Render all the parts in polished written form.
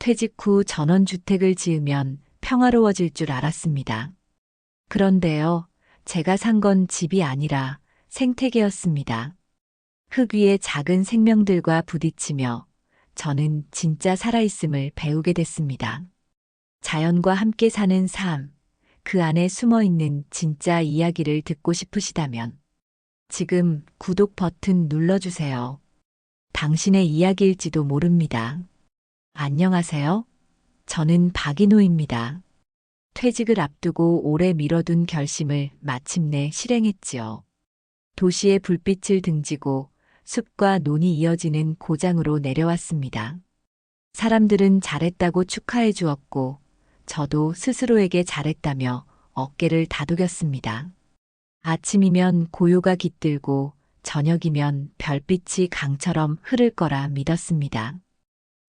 퇴직 후 전원주택을 지으면 평화로워질 줄 알았습니다. 그런데요, 제가 산 건 집이 아니라 생태계였습니다. 흙 위에 작은 생명들과 부딪히며 저는 진짜 살아있음을 배우게 됐습니다. 자연과 함께 사는 삶, 그 안에 숨어 있는 진짜 이야기를 듣고 싶으시다면 지금 구독 버튼 눌러주세요. 당신의 이야기일지도 모릅니다. 안녕하세요. 저는 박인호입니다. 퇴직을 앞두고 오래 미뤄둔 결심을 마침내 실행했지요. 도시의 불빛을 등지고 숲과 논이 이어지는 고장으로 내려왔습니다. 사람들은 잘했다고 축하해 주었고, 저도 스스로에게 잘했다며 어깨를 다독였습니다. 아침이면 고요가 깃들고 저녁이면 별빛이 강처럼 흐를 거라 믿었습니다.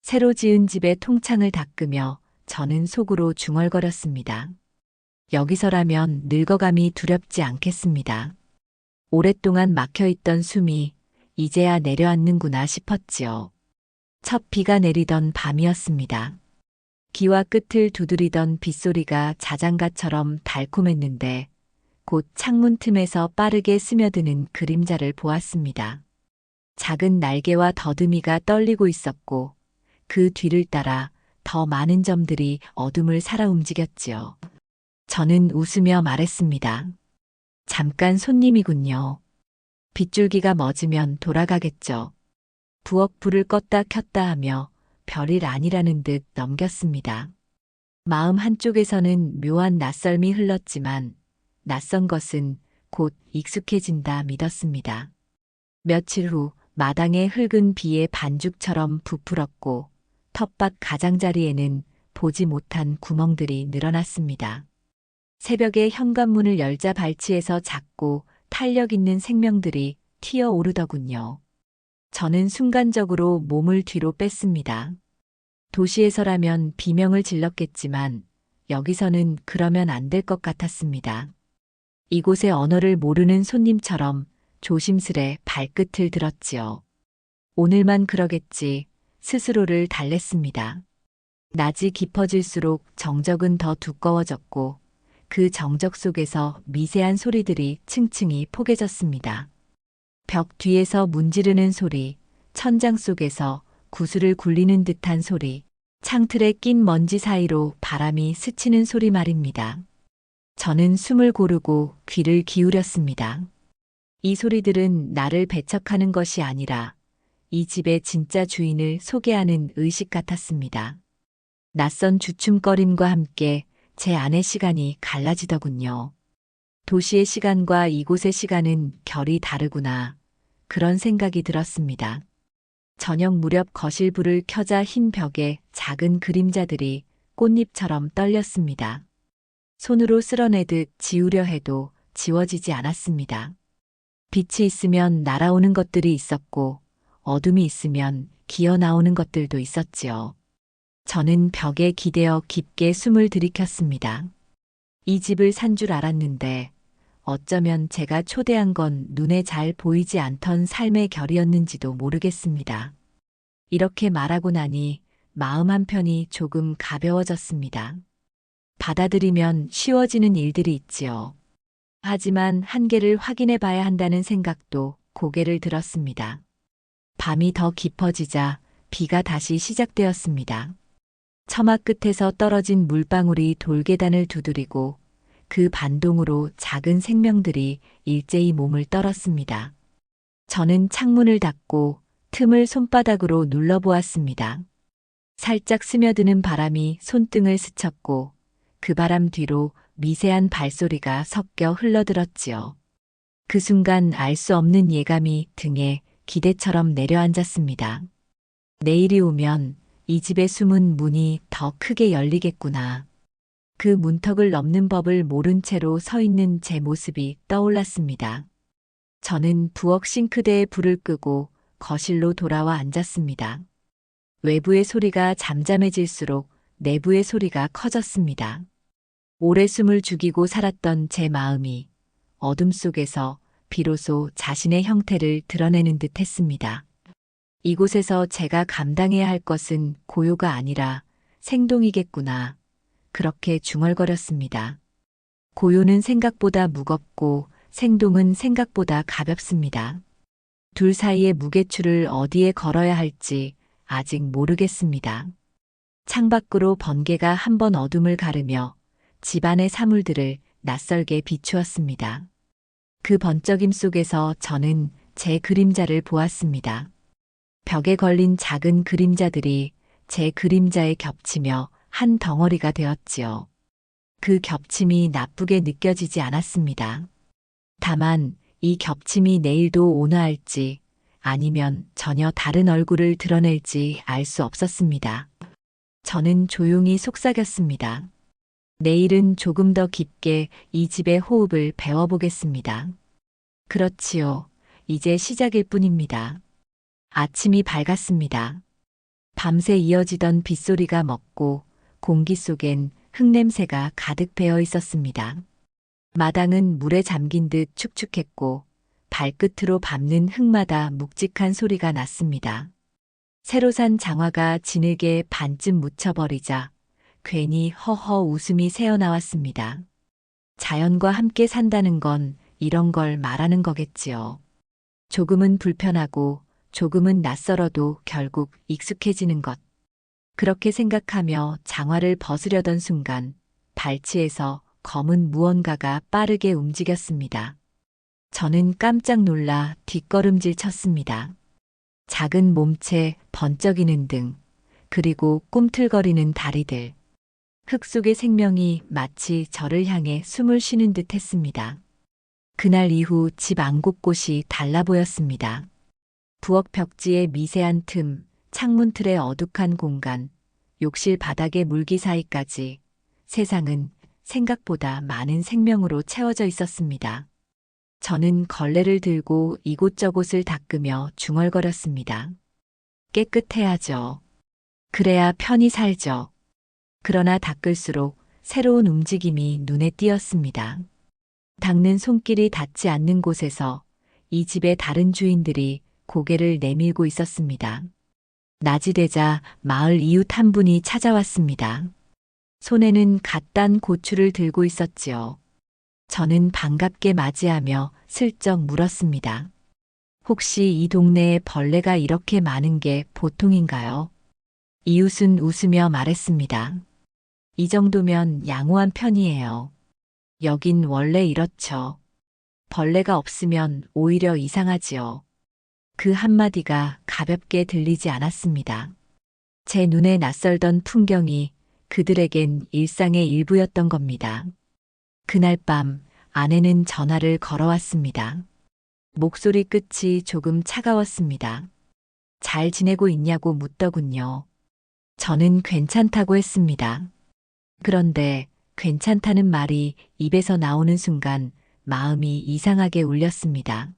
새로 지은 집의 통창을 닦으며 저는 속으로 중얼거렸습니다. 여기서라면 늙어감이 두렵지 않겠습니다. 오랫동안 막혀있던 숨이 이제야 내려앉는구나 싶었지요. 첫 비가 내리던 밤이었습니다. 기와 끝을 두드리던 빗소리가 자장가처럼 달콤했는데 곧 창문 틈에서 빠르게 스며드는 그림자를 보았습니다. 작은 날개와 더듬이가 떨리고 있었고 그 뒤를 따라 더 많은 점들이 어둠을 살아 움직였지요. 저는 웃으며 말했습니다. 잠깐 손님이군요. 빗줄기가 멎으면 돌아가겠죠. 부엌 불을 껐다 켰다 하며 별일 아니라는 듯 넘겼습니다. 마음 한쪽에서는 묘한 낯설미 흘렀지만 낯선 것은 곧 익숙해진다 믿었습니다. 며칠 후 마당의 흙은 비의 반죽처럼 부풀었고 텃밭 가장자리에는 보지 못한 구멍들이 늘어났습니다. 새벽에 현관문을 열자 발치에서 작고 탄력 있는 생명들이 튀어오르더군요. 저는 순간적으로 몸을 뒤로 뺐습니다. 도시에서라면 비명을 질렀겠지만 여기서는 그러면 안 될 것 같았습니다. 이곳의 언어를 모르는 손님처럼 조심스레 발끝을 들었지요. 오늘만 그러겠지 스스로를 달랬습니다. 낮이 깊어질수록 정적은 더 두꺼워졌고 그 정적 속에서 미세한 소리들이 층층이 포개졌습니다. 벽 뒤에서 문지르는 소리, 천장 속에서 구슬을 굴리는 듯한 소리, 창틀에 낀 먼지 사이로 바람이 스치는 소리 말입니다. 저는 숨을 고르고 귀를 기울였습니다. 이 소리들은 나를 배척하는 것이 아니라 이 집의 진짜 주인을 소개하는 의식 같았습니다. 낯선 주춤거림과 함께 제 안의 시간이 갈라지더군요. 도시의 시간과 이곳의 시간은 결이 다르구나. 그런 생각이 들었습니다. 저녁 무렵 거실 불을 켜자 흰 벽에 작은 그림자들이 꽃잎처럼 떨렸습니다. 손으로 쓸어내듯 지우려 해도 지워지지 않았습니다. 빛이 있으면 날아오는 것들이 있었고 어둠이 있으면 기어 나오는 것들도 있었지요. 저는 벽에 기대어 깊게 숨을 들이켰습니다. 이 집을 산 줄 알았는데 어쩌면 제가 초대한 건 눈에 잘 보이지 않던 삶의 결이었는지도 모르겠습니다. 이렇게 말하고 나니 마음 한편이 조금 가벼워졌습니다. 받아들이면 쉬워지는 일들이 있지요. 하지만 한계를 확인해 봐야 한다는 생각도 고개를 들었습니다. 밤이 더 깊어지자 비가 다시 시작되었습니다. 처마 끝에서 떨어진 물방울이 돌계단을 두드리고 그 반동으로 작은 생명들이 일제히 몸을 떨었습니다. 저는 창문을 닫고 틈을 손바닥으로 눌러보았습니다. 살짝 스며드는 바람이 손등을 스쳤고 그 바람 뒤로 미세한 발소리가 섞여 흘러들었지요. 그 순간 알 수 없는 예감이 등에 기대처럼 내려앉았습니다. 내일이 오면 이 집의 숨은 문이 더 크게 열리겠구나. 그 문턱을 넘는 법을 모른 채로 서 있는 제 모습이 떠올랐습니다. 저는 부엌 싱크대에 불을 끄고 거실로 돌아와 앉았습니다. 외부의 소리가 잠잠해질수록 내부의 소리가 커졌습니다. 오래 숨을 죽이고 살았던 제 마음이 어둠 속에서 비로소 자신의 형태를 드러내는 듯 했습니다. 이곳에서 제가 감당해야 할 것은 고요가 아니라 생동이겠구나. 그렇게 중얼거렸습니다. 고요는 생각보다 무겁고 생동은 생각보다 가볍습니다. 둘 사이의 무게추를 어디에 걸어야 할지 아직 모르겠습니다. 창밖으로 번개가 한 번 어둠을 가르며 집안의 사물들을 낯설게 비추었습니다. 그 번쩍임 속에서 저는 제 그림자를 보았습니다. 벽에 걸린 작은 그림자들이 제 그림자에 겹치며 한 덩어리가 되었지요. 그 겹침이 나쁘게 느껴지지 않았습니다. 다만 이 겹침이 내일도 온화할지 아니면 전혀 다른 얼굴을 드러낼지 알 수 없었습니다. 저는 조용히 속삭였습니다. 내일은 조금 더 깊게 이 집의 호흡을 배워보겠습니다. 그렇지요. 이제 시작일 뿐입니다. 아침이 밝았습니다. 밤새 이어지던 빗소리가 멎고 공기 속엔 흙냄새가 가득 배어 있었습니다. 마당은 물에 잠긴 듯 축축했고 발끝으로 밟는 흙마다 묵직한 소리가 났습니다. 새로 산 장화가 진흙에 반쯤 묻혀버리자 괜히 허허 웃음이 새어나왔습니다. 자연과 함께 산다는 건 이런 걸 말하는 거겠지요. 조금은 불편하고 조금은 낯설어도 결국 익숙해지는 것. 그렇게 생각하며 장화를 벗으려던 순간 발치에서 검은 무언가가 빠르게 움직였습니다. 저는 깜짝 놀라 뒷걸음질 쳤습니다. 작은 몸체, 번쩍이는 등, 그리고 꿈틀거리는 다리들. 흙 속의 생명이 마치 저를 향해 숨을 쉬는 듯 했습니다. 그날 이후 집 안 곳곳이 달라 보였습니다. 부엌 벽지의 미세한 틈, 창문 틀의 어둑한 공간, 욕실 바닥의 물기 사이까지 세상은 생각보다 많은 생명으로 채워져 있었습니다. 저는 걸레를 들고 이곳저곳을 닦으며 중얼거렸습니다. 깨끗해야죠. 그래야 편히 살죠. 그러나 닦을수록 새로운 움직임이 눈에 띄었습니다. 닦는 손길이 닿지 않는 곳에서 이 집의 다른 주인들이 고개를 내밀고 있었습니다. 낮이 되자 마을 이웃 한 분이 찾아왔습니다. 손에는 갓 딴 고추를 들고 있었지요. 저는 반갑게 맞이하며 슬쩍 물었습니다. 혹시 이 동네에 벌레가 이렇게 많은 게 보통인가요? 이웃은 웃으며 말했습니다. 이 정도면 양호한 편이에요. 여긴 원래 이렇죠. 벌레가 없으면 오히려 이상하지요. 그 한마디가 가볍게 들리지 않았습니다. 제 눈에 낯설던 풍경이 그들에겐 일상의 일부였던 겁니다. 그날 밤 아내는 전화를 걸어왔습니다. 목소리 끝이 조금 차가웠습니다. 잘 지내고 있냐고 묻더군요. 저는 괜찮다고 했습니다. 그런데 괜찮다는 말이 입에서 나오는 순간 마음이 이상하게 울렸습니다.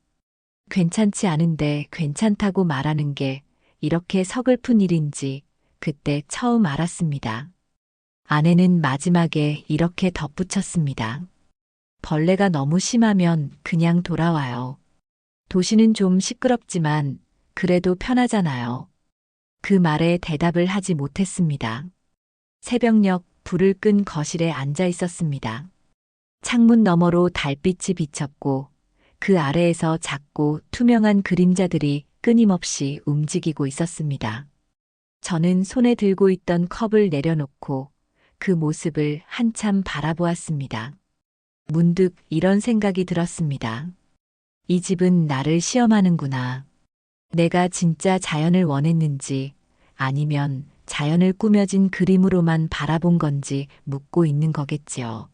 괜찮지 않은데 괜찮다고 말하는 게 이렇게 서글픈 일인지 그때 처음 알았습니다. 아내는 마지막에 이렇게 덧붙였습니다. 벌레가 너무 심하면 그냥 돌아와요. 도시는 좀 시끄럽지만 그래도 편하잖아요. 그 말에 대답을 하지 못했습니다. 새벽녘 불을 끈 거실에 앉아 있었습니다. 창문 너머로 달빛이 비쳤고 그 아래에서 작고 투명한 그림자들이 끊임없이 움직이고 있었습니다. 저는 손에 들고 있던 컵을 내려놓고 그 모습을 한참 바라보았습니다. 문득 이런 생각이 들었습니다. 이 집은 나를 시험하는구나. 내가 진짜 자연을 원했는지 아니면 자연을 꾸며진 그림으로만 바라본 건지 묻고 있는 거겠지요.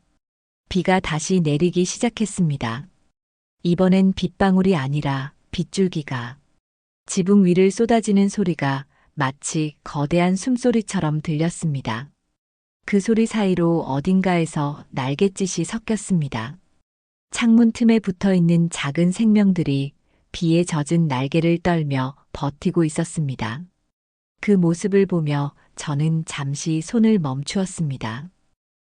비가 다시 내리기 시작했습니다. 이번엔 빗방울이 아니라 빗줄기가 지붕 위를 쏟아지는 소리가 마치 거대한 숨소리처럼 들렸습니다. 그 소리 사이로 어딘가에서 날갯짓이 섞였습니다. 창문 틈에 붙어 있는 작은 생명들이 비에 젖은 날개를 떨며 버티고 있었습니다. 그 모습을 보며 저는 잠시 손을 멈추었습니다.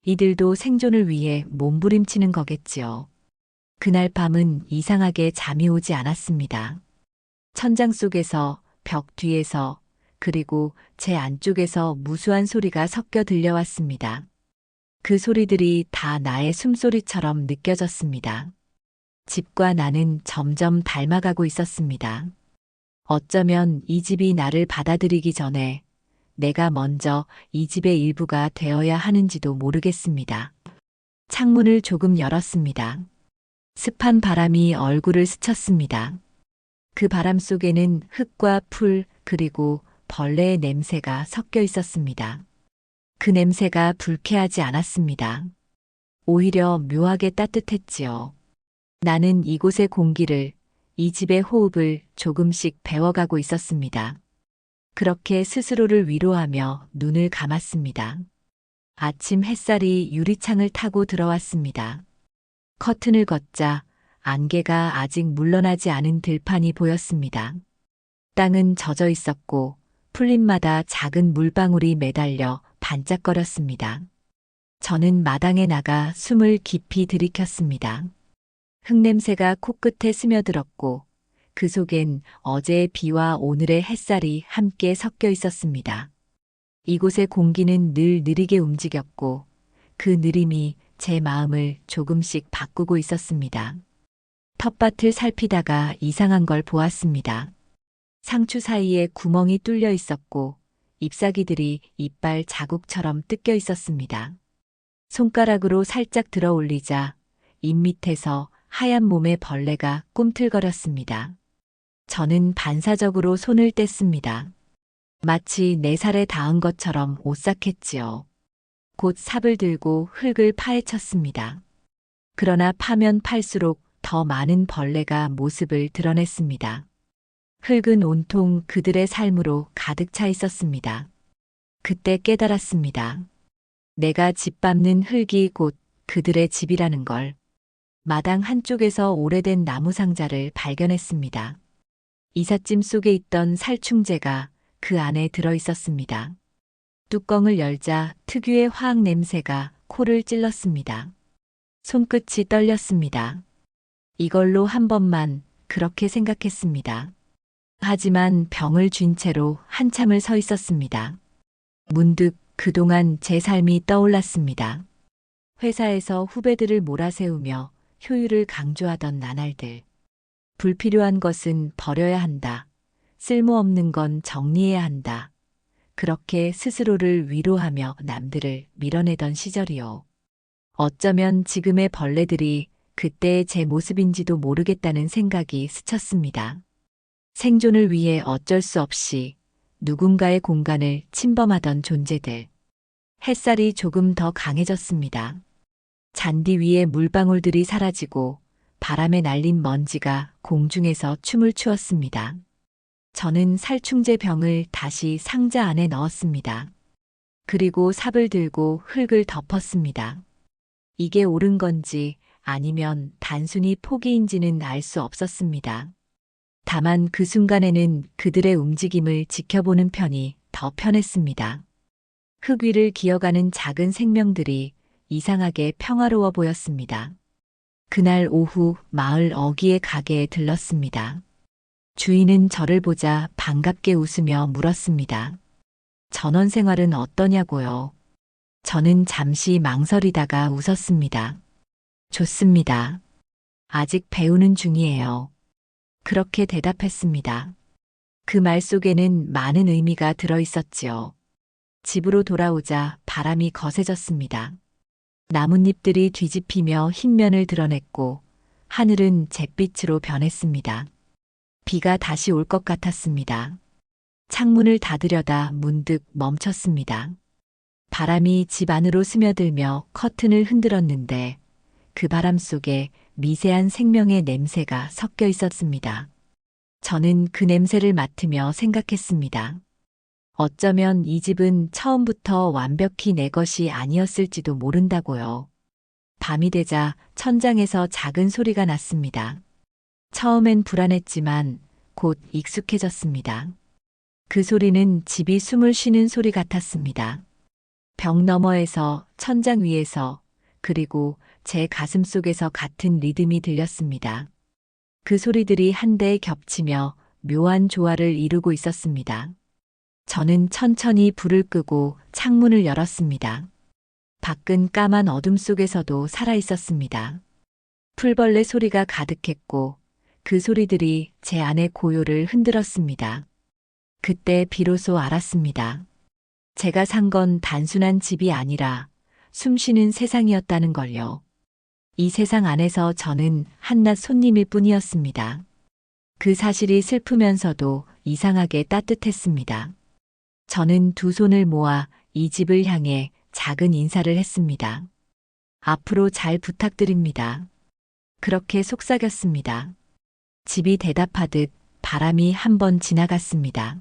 이들도 생존을 위해 몸부림치는 거겠지요. 그날 밤은 이상하게 잠이 오지 않았습니다. 천장 속에서, 벽 뒤에서, 그리고 제 안쪽에서 무수한 소리가 섞여 들려왔습니다. 그 소리들이 다 나의 숨소리처럼 느껴졌습니다. 집과 나는 점점 닮아가고 있었습니다. 어쩌면 이 집이 나를 받아들이기 전에 내가 먼저 이 집의 일부가 되어야 하는지도 모르겠습니다. 창문을 조금 열었습니다. 습한 바람이 얼굴을 스쳤습니다. 그 바람 속에는 흙과 풀 그리고 벌레의 냄새가 섞여 있었습니다. 그 냄새가 불쾌하지 않았습니다. 오히려 묘하게 따뜻했지요. 나는 이곳의 공기를, 이 집의 호흡을 조금씩 배워가고 있었습니다. 그렇게 스스로를 위로하며 눈을 감았습니다. 아침 햇살이 유리창을 타고 들어왔습니다. 커튼을 걷자 안개가 아직 물러나지 않은 들판이 보였습니다. 땅은 젖어 있었고 풀잎마다 작은 물방울이 매달려 반짝거렸습니다. 저는 마당에 나가 숨을 깊이 들이켰습니다. 흙냄새가 코끝에 스며들었고 그 속엔 어제의 비와 오늘의 햇살이 함께 섞여 있었습니다. 이곳의 공기는 늘 느리게 움직였고 그 느림이 제 마음을 조금씩 바꾸고 있었습니다. 텃밭을 살피다가 이상한 걸 보았습니다. 상추 사이에 구멍이 뚫려 있었고 잎사귀들이 이빨 자국처럼 뜯겨 있었습니다. 손가락으로 살짝 들어 올리자 잎 밑에서 하얀 몸의 벌레가 꿈틀거렸습니다. 저는 반사적으로 손을 뗐습니다. 마치 4살에 닿은 것처럼 오싹했지요. 곧 삽을 들고 흙을 파헤쳤습니다. 그러나 파면 팔수록 더 많은 벌레가 모습을 드러냈습니다. 흙은 온통 그들의 삶으로 가득 차 있었습니다. 그때 깨달았습니다. 내가 짓밟는 흙이 곧 그들의 집이라는 걸. 마당 한쪽에서 오래된 나무 상자를 발견했습니다. 이삿짐 속에 있던 살충제가 그 안에 들어 있었습니다. 뚜껑을 열자 특유의 화학 냄새가 코를 찔렀습니다. 손끝이 떨렸습니다. 이걸로 한 번만 그렇게 생각했습니다. 하지만 병을 쥔 채로 한참을 서 있었습니다. 문득 그동안 제 삶이 떠올랐습니다. 회사에서 후배들을 몰아세우며 효율을 강조하던 나날들. 불필요한 것은 버려야 한다. 쓸모없는 건 정리해야 한다. 그렇게 스스로를 위로하며 남들을 밀어내던 시절이요. 어쩌면 지금의 벌레들이 그때의 제 모습인지도 모르겠다는 생각이 스쳤습니다. 생존을 위해 어쩔 수 없이 누군가의 공간을 침범하던 존재들. 햇살이 조금 더 강해졌습니다. 잔디 위에 물방울들이 사라지고 바람에 날린 먼지가 공중에서 춤을 추었습니다. 저는 살충제 병을 다시 상자 안에 넣었습니다. 그리고 삽을 들고 흙을 덮었습니다. 이게 옳은 건지 아니면 단순히 포기인지는 알 수 없었습니다. 다만 그 순간에는 그들의 움직임을 지켜보는 편이 더 편했습니다. 흙 위를 기어가는 작은 생명들이 이상하게 평화로워 보였습니다. 그날 오후 마을 어귀의 가게에 들렀습니다. 주인은 저를 보자 반갑게 웃으며 물었습니다. 전원 생활은 어떠냐고요? 저는 잠시 망설이다가 웃었습니다. 좋습니다. 아직 배우는 중이에요. 그렇게 대답했습니다. 그 말 속에는 많은 의미가 들어 있었지요. 집으로 돌아오자 바람이 거세졌습니다. 나뭇잎들이 뒤집히며 흰면을 드러냈고 하늘은 잿빛으로 변했습니다. 비가 다시 올 것 같았습니다. 창문을 닫으려다 문득 멈췄습니다. 바람이 집 안으로 스며들며 커튼을 흔들었는데 그 바람 속에 미세한 생명의 냄새가 섞여 있었습니다. 저는 그 냄새를 맡으며 생각했습니다. 어쩌면 이 집은 처음부터 완벽히 내 것이 아니었을지도 모른다고요. 밤이 되자 천장에서 작은 소리가 났습니다. 처음엔 불안했지만 곧 익숙해졌습니다. 그 소리는 집이 숨을 쉬는 소리 같았습니다. 벽 너머에서, 천장 위에서, 그리고 제 가슴 속에서 같은 리듬이 들렸습니다. 그 소리들이 한데에 겹치며 묘한 조화를 이루고 있었습니다. 저는 천천히 불을 끄고 창문을 열었습니다. 밖은 까만 어둠 속에서도 살아 있었습니다. 풀벌레 소리가 가득했고 그 소리들이 제 안의 고요를 흔들었습니다. 그때 비로소 알았습니다. 제가 산 건 단순한 집이 아니라 숨쉬는 세상이었다는 걸요. 이 세상 안에서 저는 한낱 손님일 뿐이었습니다. 그 사실이 슬프면서도 이상하게 따뜻했습니다. 저는 두 손을 모아 이 집을 향해 작은 인사를 했습니다. 앞으로 잘 부탁드립니다. 그렇게 속삭였습니다. 집이 대답하듯 바람이 한 번 지나갔습니다.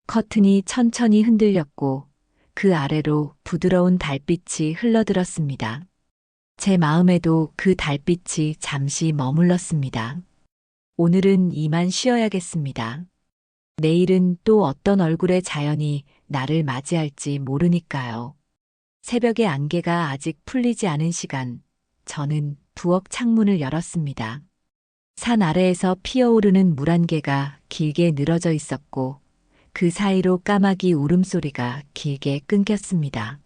커튼이 천천히 흔들렸고 그 아래로 부드러운 달빛이 흘러들었습니다. 제 마음에도 그 달빛이 잠시 머물렀습니다. 오늘은 이만 쉬어야겠습니다. 내일은 또 어떤 얼굴의 자연이 나를 맞이할지 모르니까요. 새벽의 안개가 아직 풀리지 않은 시간, 저는 부엌 창문을 열었습니다. 산 아래에서 피어오르는 물안개가 길게 늘어져 있었고 그 사이로 까마귀 울음소리가 길게 끊겼습니다.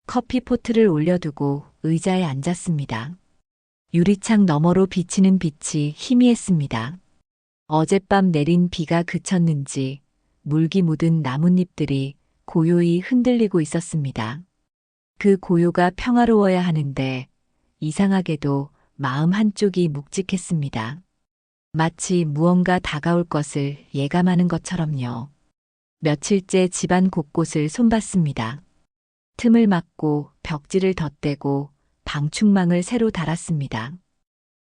커피포트를 올려두고 의자에 앉았습니다. 유리창 너머로 비치는 빛이 희미했습니다. 어젯밤 내린 비가 그쳤는지 물기 묻은 나뭇잎들이 고요히 흔들리고 있었습니다. 그 고요가 평화로워야 하는데 이상하게도 마음 한쪽이 묵직했습니다. 마치 무언가 다가올 것을 예감하는 것처럼요. 며칠째 집안 곳곳을 손봤습니다. 틈을 막고 벽지를 덧대고 방충망을 새로 달았습니다.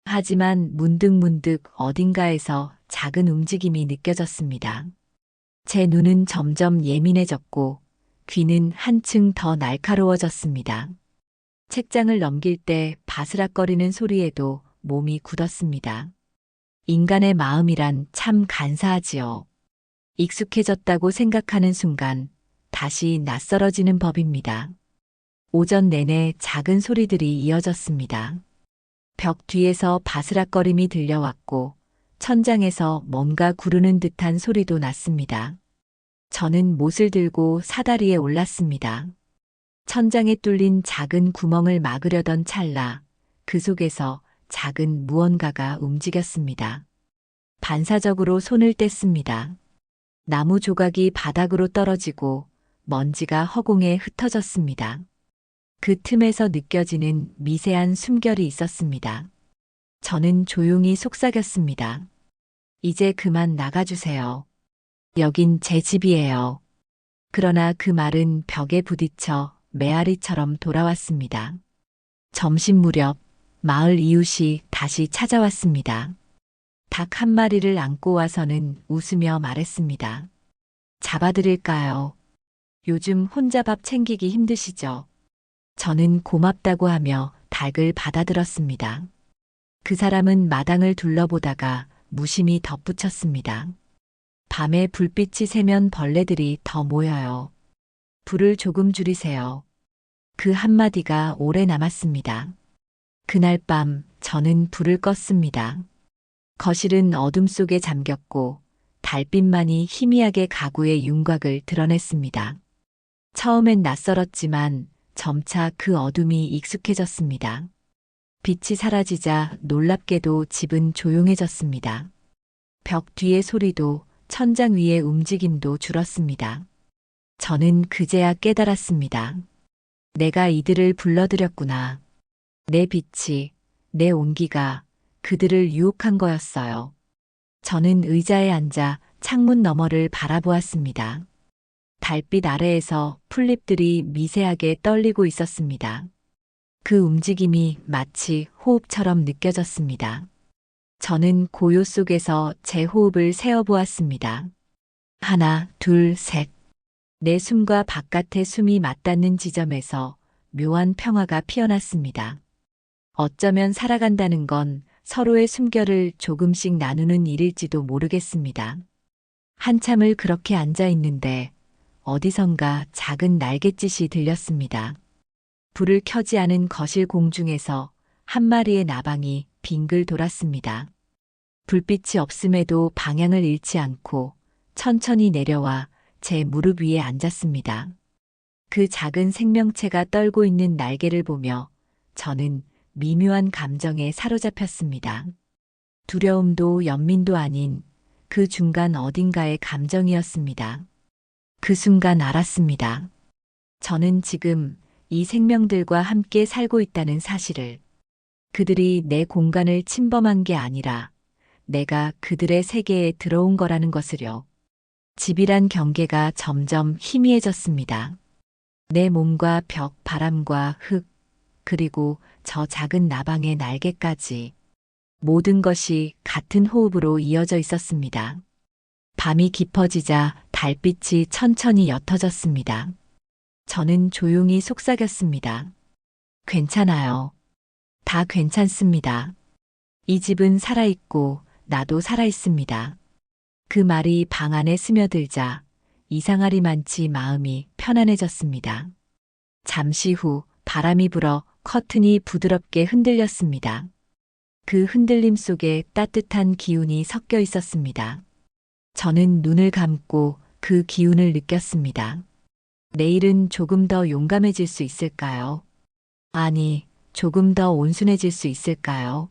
하지만 문득문득 어딘가에서 작은 움직임이 느껴졌습니다. 제 눈은 점점 예민해졌고 귀는 한층 더 날카로워졌습니다. 책장을 넘길 때 바스락거리는 소리에도 몸이 굳었습니다. 인간의 마음이란 참 간사하지요. 익숙해졌다고 생각하는 순간 다시 낯설어지는 법입니다. 오전 내내 작은 소리들이 이어졌습니다. 벽 뒤에서 바스락거림이 들려왔고 천장에서 뭔가 구르는 듯한 소리도 났습니다. 저는 못을 들고 사다리에 올랐습니다. 천장에 뚫린 작은 구멍을 막으려던 찰나 그 속에서 작은 무언가가 움직였습니다. 반사적으로 손을 뗐습니다. 나무 조각이 바닥으로 떨어지고 먼지가 허공에 흩어졌습니다. 그 틈에서 느껴지는 미세한 숨결이 있었습니다. 저는 조용히 속삭였습니다. 이제 그만 나가주세요. 여긴 제 집이에요. 그러나 그 말은 벽에 부딪혀 메아리처럼 돌아왔습니다. 점심 무렵 마을 이웃이 다시 찾아왔습니다. 닭 한 마리를 안고 와서는 웃으며 말했습니다. 잡아드릴까요? 요즘 혼자 밥 챙기기 힘드시죠? 저는 고맙다고 하며 닭을 받아들었습니다. 그 사람은 마당을 둘러보다가 무심히 덧붙였습니다. 밤에 불빛이 새면 벌레들이 더 모여요. 불을 조금 줄이세요. 그 한마디가 오래 남았습니다. 그날 밤 저는 불을 껐습니다. 거실은 어둠 속에 잠겼고 달빛만이 희미하게 가구의 윤곽을 드러냈습니다. 처음엔 낯설었지만 점차 그 어둠이 익숙해졌습니다. 빛이 사라지자 놀랍게도 집은 조용해졌습니다. 벽 뒤의 소리도 천장 위의 움직임도 줄었습니다. 저는 그제야 깨달았습니다. 내가 이들을 불러들였구나. 내 빛이, 내 온기가 그들을 유혹한 거였어요. 저는 의자에 앉아 창문 너머를 바라보았습니다. 달빛 아래에서 풀잎들이 미세하게 떨리고 있었습니다. 그 움직임이 마치 호흡처럼 느껴졌습니다. 저는 고요 속에서 제 호흡을 세어보았습니다. 하나, 둘, 셋. 내 숨과 바깥의 숨이 맞닿는 지점에서 묘한 평화가 피어났습니다. 어쩌면 살아간다는 건 서로의 숨결을 조금씩 나누는 일일지도 모르겠습니다. 한참을 그렇게 앉아 있는데 어디선가 작은 날갯짓이 들렸습니다. 불을 켜지 않은 거실 공중에서 한 마리의 나방이 빙글 돌았습니다. 불빛이 없음에도 방향을 잃지 않고 천천히 내려와 제 무릎 위에 앉았습니다. 그 작은 생명체가 떨고 있는 날개를 보며 저는 미묘한 감정에 사로잡혔습니다. 두려움도 연민도 아닌 그 중간 어딘가의 감정이었습니다. 그 순간 알았습니다. 저는 지금 이 생명들과 함께 살고 있다는 사실을. 그들이 내 공간을 침범한 게 아니라 내가 그들의 세계에 들어온 거라는 것을요. 집이란 경계가 점점 희미해졌습니다. 내 몸과 벽, 바람과 흙, 그리고 저 작은 나방의 날개까지 모든 것이 같은 호흡으로 이어져 있었습니다. 밤이 깊어지자 달빛이 천천히 옅어졌습니다. 저는 조용히 속삭였습니다. 괜찮아요. 다 괜찮습니다. 이 집은 살아있고 나도 살아있습니다. 그 말이 방 안에 스며들자 이상하리만치 마음이 편안해졌습니다. 잠시 후 바람이 불어 커튼이 부드럽게 흔들렸습니다. 그 흔들림 속에 따뜻한 기운이 섞여 있었습니다. 저는 눈을 감고 그 기운을 느꼈습니다. 내일은 조금 더 용감해질 수 있을까요? 아니, 조금 더 온순해질 수 있을까요?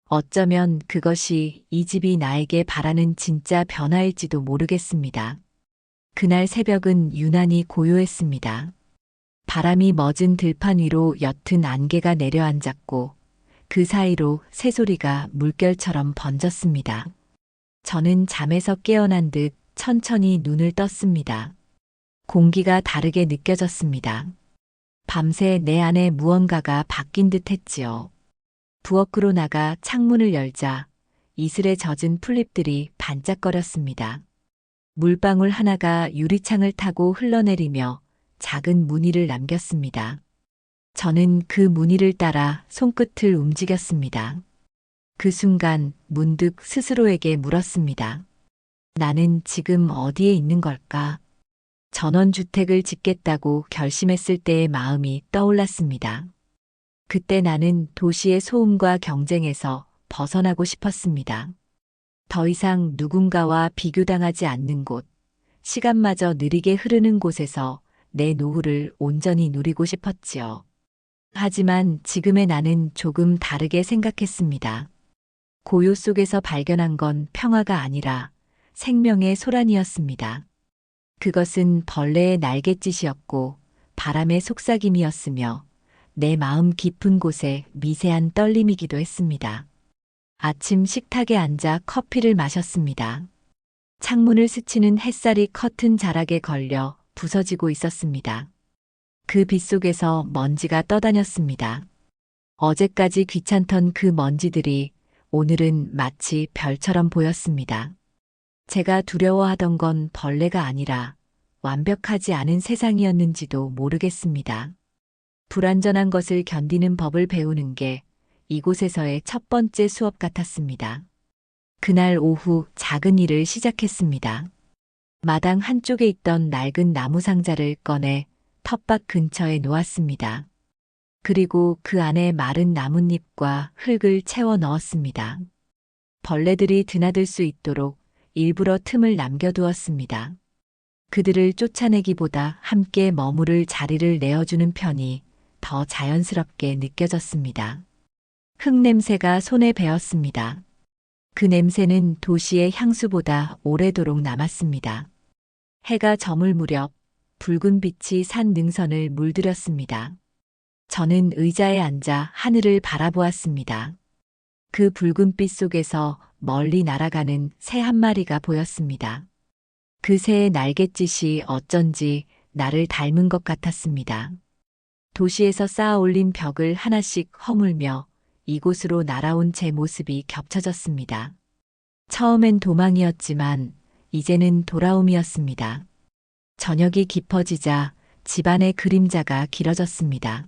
어쩌면 그것이 이 집이 나에게 바라는 진짜 변화일지도 모르겠습니다. 그날 새벽은 유난히 고요했습니다. 바람이 멎은 들판 위로 옅은 안개가 내려앉았고 그 사이로 새소리가 물결처럼 번졌습니다. 저는 잠에서 깨어난 듯 천천히 눈을 떴습니다. 공기가 다르게 느껴졌습니다. 밤새 내 안에 무언가가 바뀐 듯 했지요. 부엌으로 나가 창문을 열자 이슬에 젖은 풀잎들이 반짝거렸습니다. 물방울 하나가 유리창을 타고 흘러내리며 작은 무늬를 남겼습니다. 저는 그 무늬를 따라 손끝을 움직였습니다. 그 순간 문득 스스로에게 물었습니다. 나는 지금 어디에 있는 걸까? 전원주택을 짓겠다고 결심했을 때의 마음이 떠올랐습니다. 그때 나는 도시의 소음과 경쟁에서 벗어나고 싶었습니다. 더 이상 누군가와 비교당하지 않는 곳, 시간마저 느리게 흐르는 곳에서 내 노후를 온전히 누리고 싶었지요. 하지만 지금의 나는 조금 다르게 생각했습니다. 고요 속에서 발견한 건 평화가 아니라 생명의 소란이었습니다. 그것은 벌레의 날갯짓이었고 바람의 속삭임이었으며 내 마음 깊은 곳에 미세한 떨림이기도 했습니다. 아침 식탁에 앉아 커피를 마셨습니다. 창문을 스치는 햇살이 커튼 자락에 걸려 부서지고 있었습니다. 그 빛 속에서 먼지가 떠다녔습니다. 어제까지 귀찮던 그 먼지들이 오늘은 마치 별처럼 보였습니다. 제가 두려워하던 건 벌레가 아니라 완벽하지 않은 세상이었는지도 모르겠습니다. 불완전한 것을 견디는 법을 배우는 게 이곳에서의 첫 번째 수업 같았습니다. 그날 오후 작은 일을 시작했습니다. 마당 한쪽에 있던 낡은 나무 상자를 꺼내 텃밭 근처에 놓았습니다. 그리고 그 안에 마른 나뭇잎과 흙을 채워 넣었습니다. 벌레들이 드나들 수 있도록 일부러 틈을 남겨두었습니다. 그들을 쫓아내기보다 함께 머무를 자리를 내어주는 편이 더 자연스럽게 느껴졌습니다. 흙 냄새가 손에 배었습니다. 그 냄새는 도시의 향수보다 오래도록 남았습니다. 해가 저물 무렵 붉은 빛이 산 능선을 물들였습니다. 저는 의자에 앉아 하늘을 바라보았습니다. 그 붉은 빛 속에서 멀리 날아가는 새 한 마리가 보였습니다. 그 새의 날갯짓이 어쩐지 나를 닮은 것 같았습니다. 도시에서 쌓아 올린 벽을 하나씩 허물며 이곳으로 날아온 제 모습이 겹쳐졌습니다. 처음엔 도망이었지만 이제는 돌아옴이었습니다. 저녁이 깊어지자 집안의 그림자가 길어졌습니다.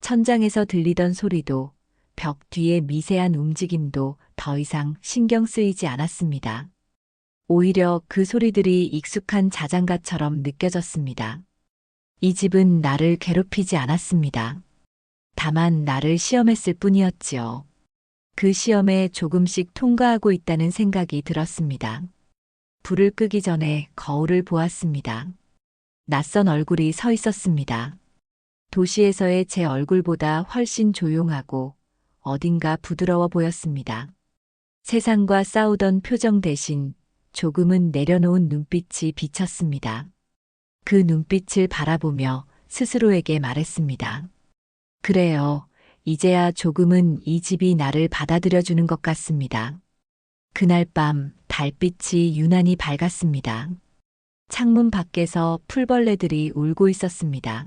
천장에서 들리던 소리도 벽 뒤의 미세한 움직임도 더 이상 신경 쓰이지 않았습니다. 오히려 그 소리들이 익숙한 자장가처럼 느껴졌습니다. 이 집은 나를 괴롭히지 않았습니다. 다만 나를 시험했을 뿐이었지요. 그 시험에 조금씩 통과하고 있다는 생각이 들었습니다. 불을 끄기 전에 거울을 보았습니다. 낯선 얼굴이 서 있었습니다. 도시에서의 제 얼굴보다 훨씬 조용하고 어딘가 부드러워 보였습니다. 세상과 싸우던 표정 대신 조금은 내려놓은 눈빛이 비쳤습니다. 그 눈빛을 바라보며 스스로에게 말했습니다. 그래요. 이제야 조금은 이 집이 나를 받아들여주는 것 같습니다. 그날 밤 달빛이 유난히 밝았습니다. 창문 밖에서 풀벌레들이 울고 있었습니다.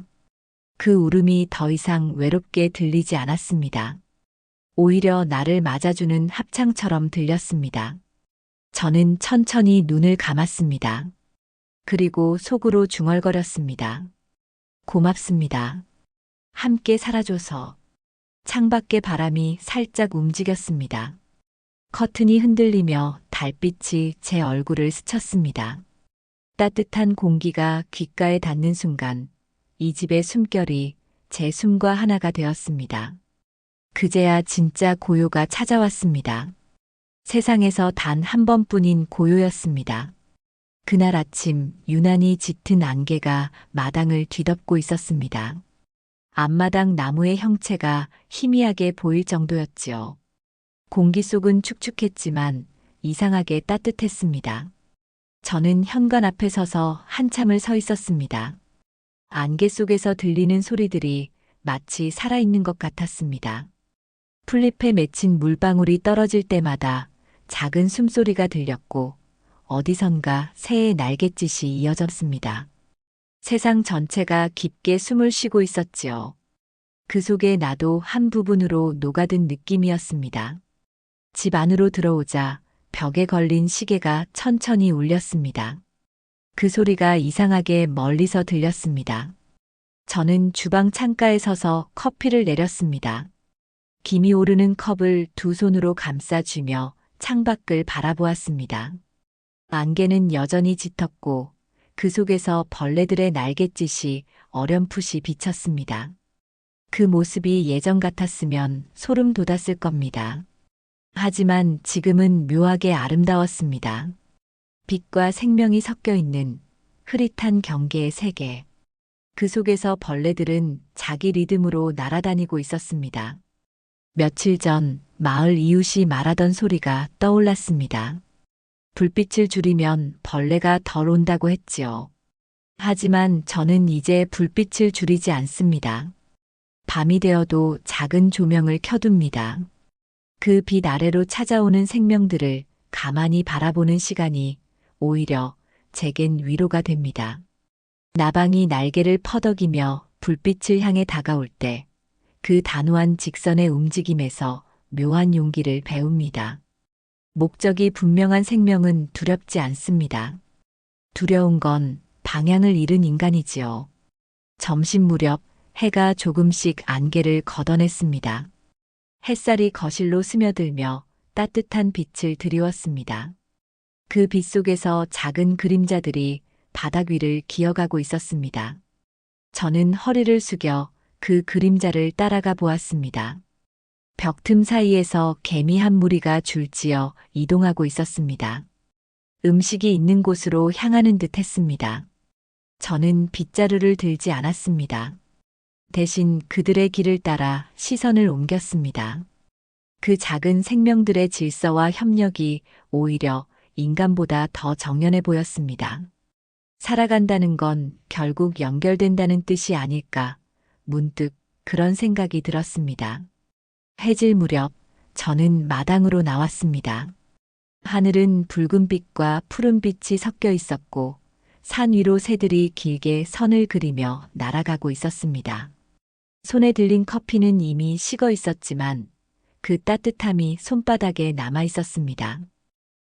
그 울음이 더 이상 외롭게 들리지 않았습니다. 오히려 나를 맞아주는 합창처럼 들렸습니다. 저는 천천히 눈을 감았습니다. 그리고 속으로 중얼거렸습니다. 고맙습니다. 함께 살아줘서. 창밖의 바람이 살짝 움직였습니다. 커튼이 흔들리며 달빛이 제 얼굴을 스쳤습니다. 따뜻한 공기가 귓가에 닿는 순간 이 집의 숨결이 제 숨과 하나가 되었습니다. 그제야 진짜 고요가 찾아왔습니다. 세상에서 단 한 번뿐인 고요였습니다. 그날 아침 유난히 짙은 안개가 마당을 뒤덮고 있었습니다. 앞마당 나무의 형체가 희미하게 보일 정도였지요. 공기 속은 축축했지만 이상하게 따뜻했습니다. 저는 현관 앞에 서서 한참을 서 있었습니다. 안개 속에서 들리는 소리들이 마치 살아있는 것 같았습니다. 풀잎에 맺힌 물방울이 떨어질 때마다 작은 숨소리가 들렸고 어디선가 새의 날갯짓이 이어졌습니다. 세상 전체가 깊게 숨을 쉬고 있었지요. 그 속에 나도 한 부분으로 녹아든 느낌이었습니다. 집 안으로 들어오자 벽에 걸린 시계가 천천히 울렸습니다. 그 소리가 이상하게 멀리서 들렸습니다. 저는 주방 창가에 서서 커피를 내렸습니다. 김이 오르는 컵을 두 손으로 감싸쥐며 창밖을 바라보았습니다. 안개는 여전히 짙었고 그 속에서 벌레들의 날갯짓이 어렴풋이 비쳤습니다. 그 모습이 예전 같았으면 소름 돋았을 겁니다. 하지만 지금은 묘하게 아름다웠습니다. 빛과 생명이 섞여 있는 흐릿한 경계의 세계. 그 속에서 벌레들은 자기 리듬으로 날아다니고 있었습니다. 며칠 전 마을 이웃이 말하던 소리가 떠올랐습니다. 불빛을 줄이면 벌레가 덜 온다고 했지요. 하지만 저는 이제 불빛을 줄이지 않습니다. 밤이 되어도 작은 조명을 켜둡니다. 그 빛 아래로 찾아오는 생명들을 가만히 바라보는 시간이 오히려 제겐 위로가 됩니다. 나방이 날개를 퍼덕이며 불빛을 향해 다가올 때 그 단호한 직선의 움직임에서 묘한 용기를 배웁니다. 목적이 분명한 생명은 두렵지 않습니다. 두려운 건 방향을 잃은 인간이지요. 점심 무렵 해가 조금씩 안개를 걷어냈습니다. 햇살이 거실로 스며들며 따뜻한 빛을 드리웠습니다. 그 빛 속에서 작은 그림자들이 바닥 위를 기어가고 있었습니다. 저는 허리를 숙여 그 그림자를 따라가 보았습니다. 벽틈 사이에서 개미 한 무리가 줄지어 이동하고 있었습니다. 음식이 있는 곳으로 향하는 듯 했습니다. 저는 빗자루를 들지 않았습니다. 대신 그들의 길을 따라 시선을 옮겼습니다. 그 작은 생명들의 질서와 협력이 오히려 인간보다 더 정연해 보였습니다. 살아간다는 건 결국 연결된다는 뜻이 아닐까, 문득 그런 생각이 들었습니다. 해질 무렵 저는 마당으로 나왔습니다. 하늘은 붉은빛과 푸른빛이 섞여 있었고 산 위로 새들이 길게 선을 그리며 날아가고 있었습니다. 손에 들린 커피는 이미 식어 있었지만 그 따뜻함이 손바닥에 남아 있었습니다.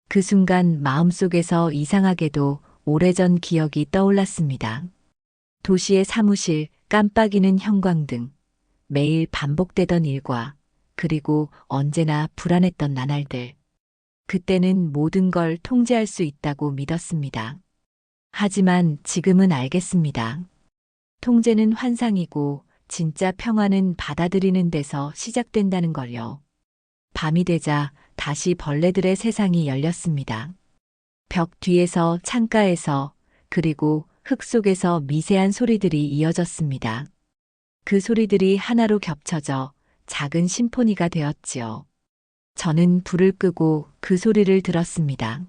그 순간 마음속에서 이상하게도 오래전 기억이 떠올랐습니다. 도시의 사무실, 깜빡이는 형광등, 매일 반복되던 일과 그리고 언제나 불안했던 나날들. 그때는 모든 걸 통제할 수 있다고 믿었습니다. 하지만 지금은 알겠습니다. 통제는 환상이고 진짜 평화는 받아들이는 데서 시작된다는 걸요. 밤이 되자 다시 벌레들의 세상이 열렸습니다. 벽 뒤에서, 창가에서, 그리고 흙 속에서 미세한 소리들이 이어졌습니다. 그 소리들이 하나로 겹쳐져 작은 심포니가 되었지요. 저는 불을 끄고 그 소리를 들었습니다.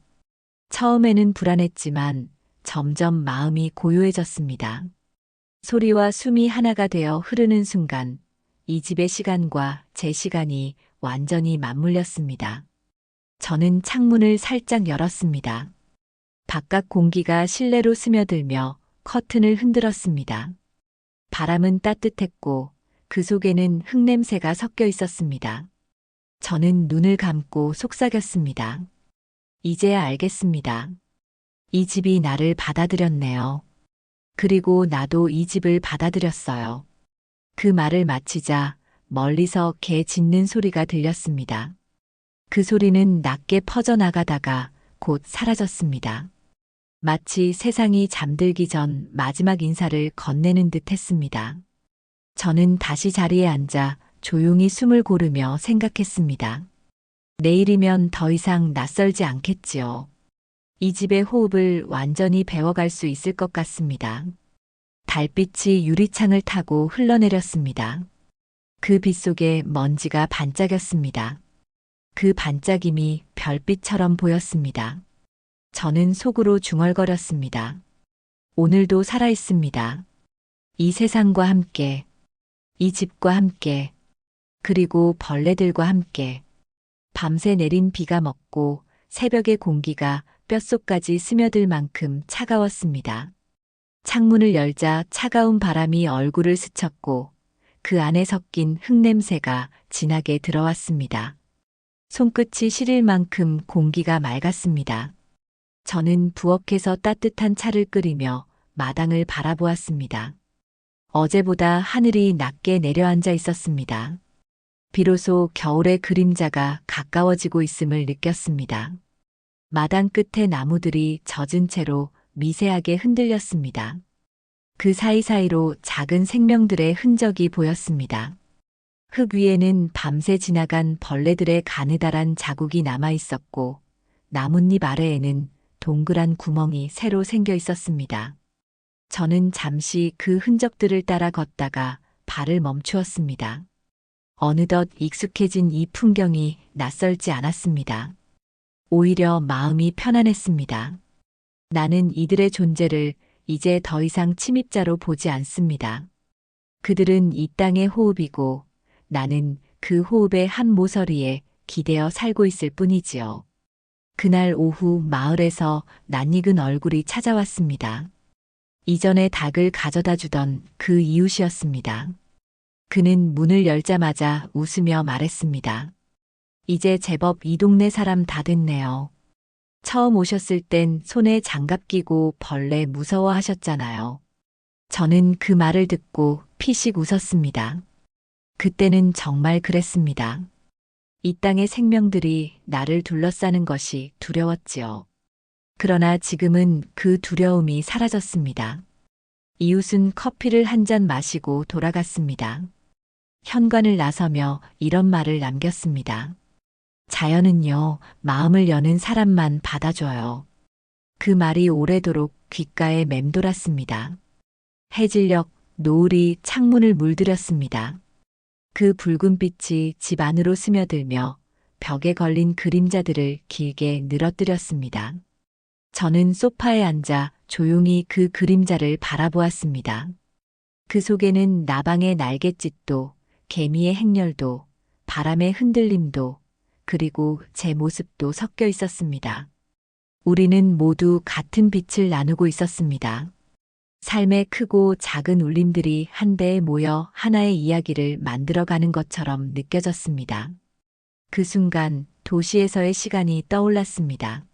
처음에는 불안했지만 점점 마음이 고요해졌습니다. 소리와 숨이 하나가 되어 흐르는 순간 이 집의 시간과 제 시간이 완전히 맞물렸습니다. 저는 창문을 살짝 열었습니다. 바깥 공기가 실내로 스며들며 커튼을 흔들었습니다. 바람은 따뜻했고 그 속에는 흙냄새가 섞여 있었습니다. 저는 눈을 감고 속삭였습니다. 이제야 알겠습니다. 이 집이 나를 받아들였네요. 그리고 나도 이 집을 받아들였어요. 그 말을 마치자 멀리서 개 짖는 소리가 들렸습니다. 그 소리는 낮게 퍼져나가다가 곧 사라졌습니다. 마치 세상이 잠들기 전 마지막 인사를 건네는 듯 했습니다. 저는 다시 자리에 앉아 조용히 숨을 고르며 생각했습니다. 내일이면 더 이상 낯설지 않겠지요. 이 집의 호흡을 완전히 배워갈 수 있을 것 같습니다. 달빛이 유리창을 타고 흘러내렸습니다. 그 빛 속에 먼지가 반짝였습니다. 그 반짝임이 별빛처럼 보였습니다. 저는 속으로 중얼거렸습니다. 오늘도 살아있습니다. 이 세상과 함께, 이 집과 함께, 그리고 벌레들과 함께. 밤새 내린 비가 먹고 새벽의 공기가 뼛속까지 스며들 만큼 차가웠습니다. 창문을 열자 차가운 바람이 얼굴을 스쳤고 그 안에 섞인 흙냄새가 진하게 들어왔습니다. 손끝이 시릴 만큼 공기가 맑았습니다. 저는 부엌에서 따뜻한 차를 끓이며 마당을 바라보았습니다. 어제보다 하늘이 낮게 내려앉아 있었습니다. 비로소 겨울의 그림자가 가까워지고 있음을 느꼈습니다. 마당 끝의 나무들이 젖은 채로 미세하게 흔들렸습니다. 그 사이사이로 작은 생명들의 흔적이 보였습니다. 흙 위에는 밤새 지나간 벌레들의 가느다란 자국이 남아 있었고 나뭇잎 아래에는 동그란 구멍이 새로 생겨 있었습니다. 저는 잠시 그 흔적들을 따라 걷다가 발을 멈추었습니다. 어느덧 익숙해진 이 풍경이 낯설지 않았습니다. 오히려 마음이 편안했습니다. 나는 이들의 존재를 이제 더 이상 침입자로 보지 않습니다. 그들은 이 땅의 호흡이고 나는 그 호흡의 한 모서리에 기대어 살고 있을 뿐이지요. 그날 오후 마을에서 낯익은 얼굴이 찾아왔습니다. 이전에 닭을 가져다 주던 그 이웃이었습니다. 그는 문을 열자마자 웃으며 말했습니다. 이제 제법 이 동네 사람 다 됐네요. 처음 오셨을 땐 손에 장갑 끼고 벌레 무서워하셨잖아요. 저는 그 말을 듣고 피식 웃었습니다. 그때는 정말 그랬습니다. 이 땅의 생명들이 나를 둘러싸는 것이 두려웠지요. 그러나 지금은 그 두려움이 사라졌습니다. 이웃은 커피를 한 잔 마시고 돌아갔습니다. 현관을 나서며 이런 말을 남겼습니다. 자연은요, 마음을 여는 사람만 받아줘요. 그 말이 오래도록 귓가에 맴돌았습니다. 해질녘 노을이 창문을 물들였습니다. 그 붉은 빛이 집 안으로 스며들며 벽에 걸린 그림자들을 길게 늘어뜨렸습니다. 저는 소파에 앉아 조용히 그 그림자를 바라보았습니다. 그 속에는 나방의 날갯짓도, 개미의 행렬도, 바람의 흔들림도, 그리고 제 모습도 섞여 있었습니다. 우리는 모두 같은 빛을 나누고 있었습니다. 삶의 크고 작은 울림들이 한데에 모여 하나의 이야기를 만들어가는 것처럼 느껴졌습니다. 그 순간 도시에서의 시간이 떠올랐습니다.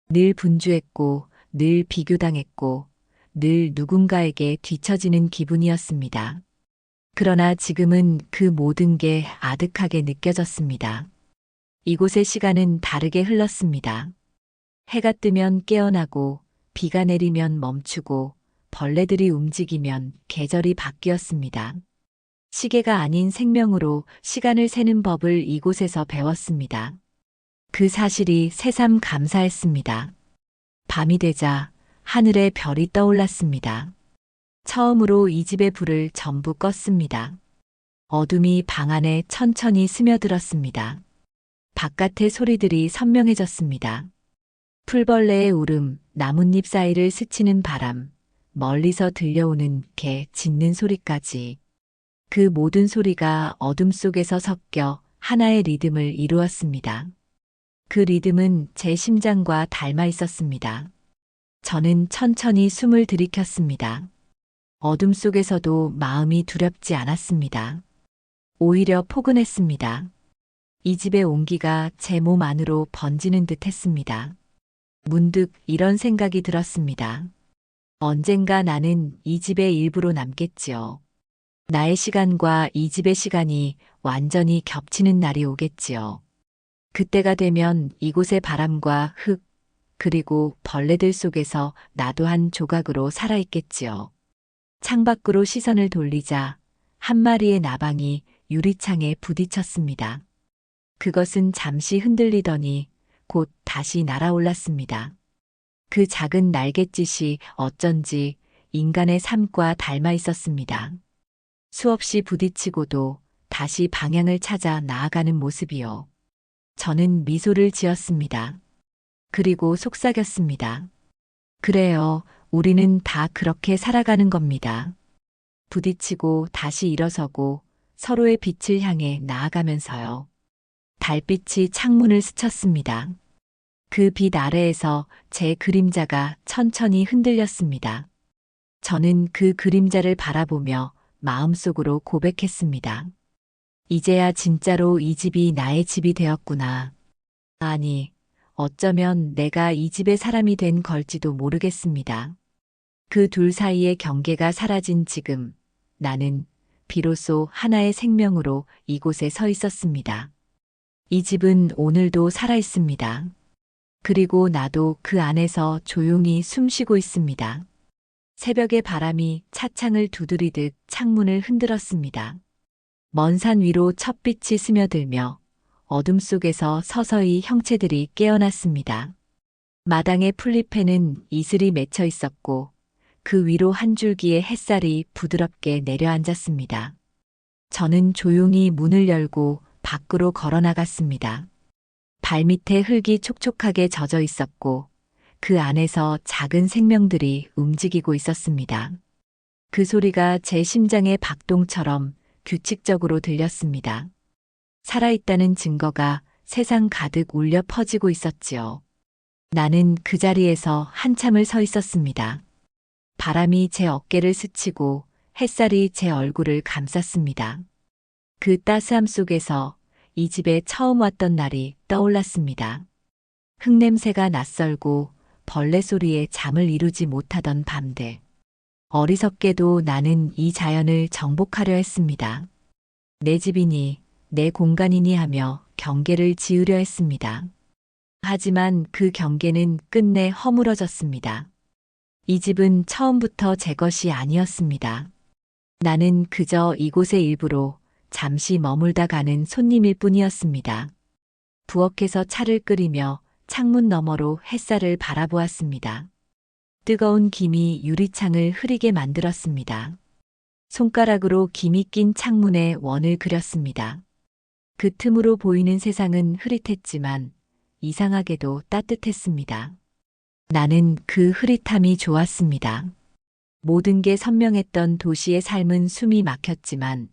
늘 분주했고, 늘 비교당했고, 늘 누군가에게 뒤처지는 기분이었습니다. 그러나 지금은 그 모든 게 아득하게 느껴졌습니다. 이곳의 시간은 다르게 흘렀습니다. 해가 뜨면 깨어나고, 비가 내리면 멈추고, 벌레들이 움직이면 계절이 바뀌었습니다. 시계가 아닌 생명으로 시간을 세는 법을 이곳에서 배웠습니다. 그 사실이 새삼 감사했습니다. 밤이 되자 하늘에 별이 떠올랐습니다. 처음으로 이 집의 불을 전부 껐습니다. 어둠이 방 안에 천천히 스며들었습니다. 바깥의 소리들이 선명해졌습니다. 풀벌레의 울음, 나뭇잎 사이를 스치는 바람, 멀리서 들려오는 개 짖는 소리까지. 그 모든 소리가 어둠 속에서 섞여 하나의 리듬을 이루었습니다. 그 리듬은 제 심장과 닮아 있었습니다. 저는 천천히 숨을 들이켰습니다. 어둠 속에서도 마음이 두렵지 않았습니다. 오히려 포근했습니다. 이 집의 온기가 제 몸 안으로 번지는 듯 했습니다. 문득 이런 생각이 들었습니다. 언젠가 나는 이 집의 일부로 남겠지요. 나의 시간과 이 집의 시간이 완전히 겹치는 날이 오겠지요. 그때가 되면 이곳의 바람과 흙, 그리고 벌레들 속에서 나도 한 조각으로 살아있겠지요. 창밖으로 시선을 돌리자 한 마리의 나방이 유리창에 부딪혔습니다. 그것은 잠시 흔들리더니 곧 다시 날아올랐습니다. 그 작은 날갯짓이 어쩐지 인간의 삶과 닮아 있었습니다. 수없이 부딪히고도 다시 방향을 찾아 나아가는 모습이요. 저는 미소를 지었습니다. 그리고 속삭였습니다. 그래요, 우리는 다 그렇게 살아가는 겁니다. 부딪히고 다시 일어서고 서로의 빛을 향해 나아가면서요. 달빛이 창문을 스쳤습니다. 그 빛 아래에서 제 그림자가 천천히 흔들렸습니다. 저는 그 그림자를 바라보며 마음속으로 고백했습니다. 이제야 진짜로 이 집이 나의 집이 되었구나. 아니, 어쩌면 내가 이 집의 사람이 된 걸지도 모르겠습니다. 그 둘 사이의 경계가 사라진 지금, 나는 비로소 하나의 생명으로 이곳에 서 있었습니다. 이 집은 오늘도 살아 있습니다. 그리고 나도 그 안에서 조용히 숨 쉬고 있습니다. 새벽의 바람이 차창을 두드리듯 창문을 흔들었습니다. 먼 산 위로 첫빛이 스며들며 어둠 속에서 서서히 형체들이 깨어났습니다. 마당의 풀잎에는 이슬이 맺혀 있었고 그 위로 한 줄기의 햇살이 부드럽게 내려앉았습니다. 저는 조용히 문을 열고 밖으로 걸어 나갔습니다. 발밑에 흙이 촉촉하게 젖어 있었고 그 안에서 작은 생명들이 움직이고 있었습니다. 그 소리가 제 심장의 박동처럼 규칙적으로 들렸습니다. 살아있다는 증거가 세상 가득 울려 퍼지고 있었지요. 나는 그 자리에서 한참을 서 있었습니다. 바람이 제 어깨를 스치고 햇살이 제 얼굴을 감쌌습니다. 그 따스함 속에서 이 집에 처음 왔던 날이 떠올랐습니다. 흙냄새가 낯설고 벌레 소리에 잠을 이루지 못하던 밤들. 어리석게도 나는 이 자연을 정복하려 했습니다. 내 집이니, 내 공간이니 하며 경계를 지으려 했습니다. 하지만 그 경계는 끝내 허물어졌습니다. 이 집은 처음부터 제 것이 아니었습니다. 나는 그저 이곳의 일부로 잠시 머물다 가는 손님일 뿐이었습니다. 부엌에서 차를 끓이며 창문 너머로 햇살을 바라보았습니다. 뜨거운 김이 유리창을 흐리게 만들었습니다. 손가락으로 김이 낀 창문에 원을 그렸습니다. 그 틈으로 보이는 세상은 흐릿했지만 이상하게도 따뜻했습니다. 나는 그 흐릿함이 좋았습니다. 모든 게 선명했던 도시의 삶은 숨이 막혔지만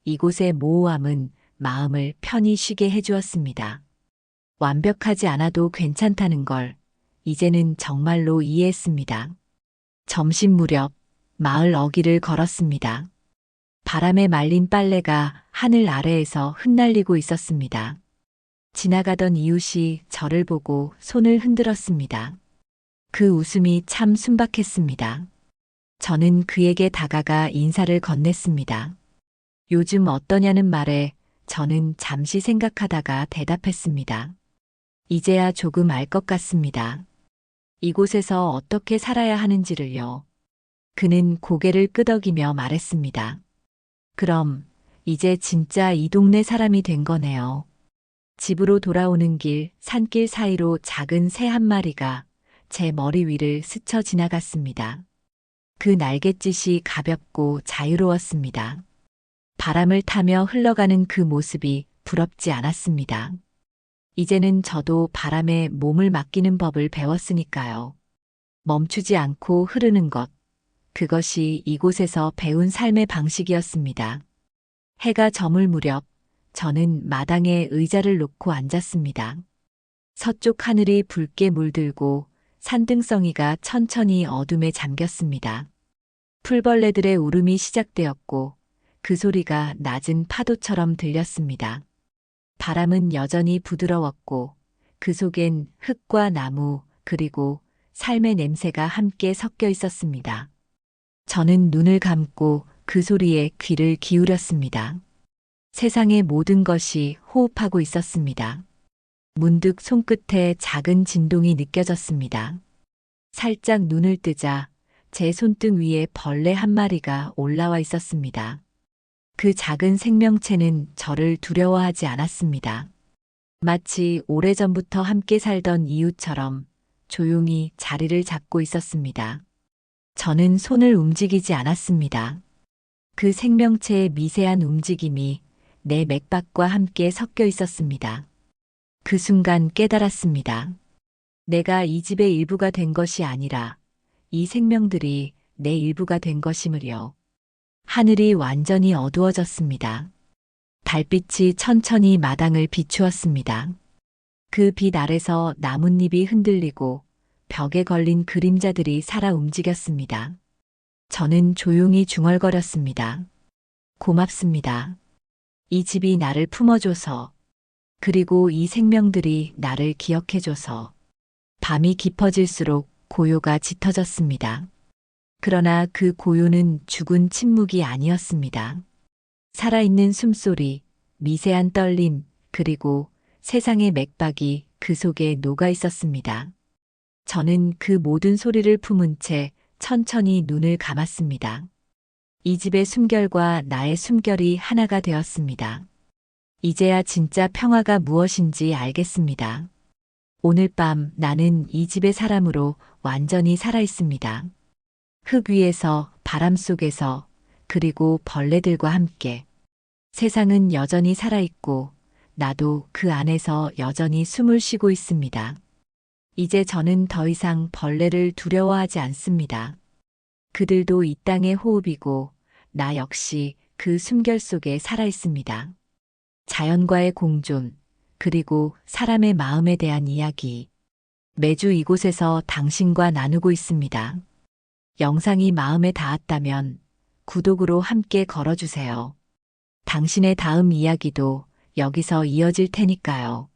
이곳의 모호함은 마음을 편히 쉬게 해주었습니다. 완벽하지 않아도 괜찮다는 걸 이제는 정말로 이해했습니다. 점심 무렵 마을 어귀를 걸었습니다. 바람에 말린 빨래가 하늘 아래에서 흩날리고 있었습니다. 지나가던 이웃이 저를 보고 손을 흔들었습니다. 그 웃음이 참 순박했습니다. 저는 그에게 다가가 인사를 건넸습니다. 요즘 어떠냐는 말에 저는 잠시 생각하다가 대답했습니다. 이제야 조금 알 것 같습니다. 이곳에서 어떻게 살아야 하는지를요. 그는 고개를 끄덕이며 말했습니다. 그럼 이제 진짜 이 동네 사람이 된 거네요. 집으로 돌아오는 길, 산길 사이로 작은 새 한 마리가 제 머리 위를 스쳐 지나갔습니다. 그 날갯짓이 가볍고 자유로웠습니다. 바람을 타며 흘러가는 그 모습이 부럽지 않았습니다. 이제는 저도 바람에 몸을 맡기는 법을 배웠으니까요. 멈추지 않고 흐르는 것, 그것이 이곳에서 배운 삶의 방식이었습니다. 해가 저물 무렵 저는 마당에 의자를 놓고 앉았습니다. 서쪽 하늘이 붉게 물들고 산등성이가 천천히 어둠에 잠겼습니다. 풀벌레들의 울음이 시작되었고 그 소리가 낮은 파도처럼 들렸습니다. 바람은 여전히 부드러웠고 그 속엔 흙과 나무 그리고 삶의 냄새가 함께 섞여 있었습니다. 저는 눈을 감고 그 소리에 귀를 기울였습니다. 세상의 모든 것이 호흡하고 있었습니다. 문득 손끝에 작은 진동이 느껴졌습니다. 살짝 눈을 뜨자 제 손등 위에 벌레 한 마리가 올라와 있었습니다. 그 작은 생명체는 저를 두려워하지 않았습니다. 마치 오래전부터 함께 살던 이웃처럼 조용히 자리를 잡고 있었습니다. 저는 손을 움직이지 않았습니다. 그 생명체의 미세한 움직임이 내 맥박과 함께 섞여 있었습니다. 그 순간 깨달았습니다. 내가 이 집의 일부가 된 것이 아니라 이 생명들이 내 일부가 된 것임을요. 하늘이 완전히 어두워졌습니다. 달빛이 천천히 마당을 비추었습니다. 그 빛 아래서 나뭇잎이 흔들리고 벽에 걸린 그림자들이 살아 움직였습니다. 저는 조용히 중얼거렸습니다. 고맙습니다. 이 집이 나를 품어줘서, 그리고 이 생명들이 나를 기억해줘서. 밤이 깊어질수록 고요가 짙어졌습니다. 그러나 그 고요는 죽은 침묵이 아니었습니다. 살아있는 숨소리, 미세한 떨림, 그리고 세상의 맥박이 그 속에 녹아 있었습니다. 저는 그 모든 소리를 품은 채 천천히 눈을 감았습니다. 이 집의 숨결과 나의 숨결이 하나가 되었습니다. 이제야 진짜 평화가 무엇인지 알겠습니다. 오늘 밤 나는 이 집의 사람으로 완전히 살아있습니다. 흙 위에서, 바람 속에서, 그리고 벌레들과 함께. 세상은 여전히 살아있고 나도 그 안에서 여전히 숨을 쉬고 있습니다. 이제 저는 더 이상 벌레를 두려워하지 않습니다. 그들도 이 땅의 호흡이고 나 역시 그 숨결 속에 살아있습니다. 자연과의 공존, 그리고 사람의 마음에 대한 이야기. 매주 이곳에서 당신과 나누고 있습니다. 영상이 마음에 닿았다면 구독으로 함께 걸어주세요. 당신의 다음 이야기도 여기서 이어질 테니까요.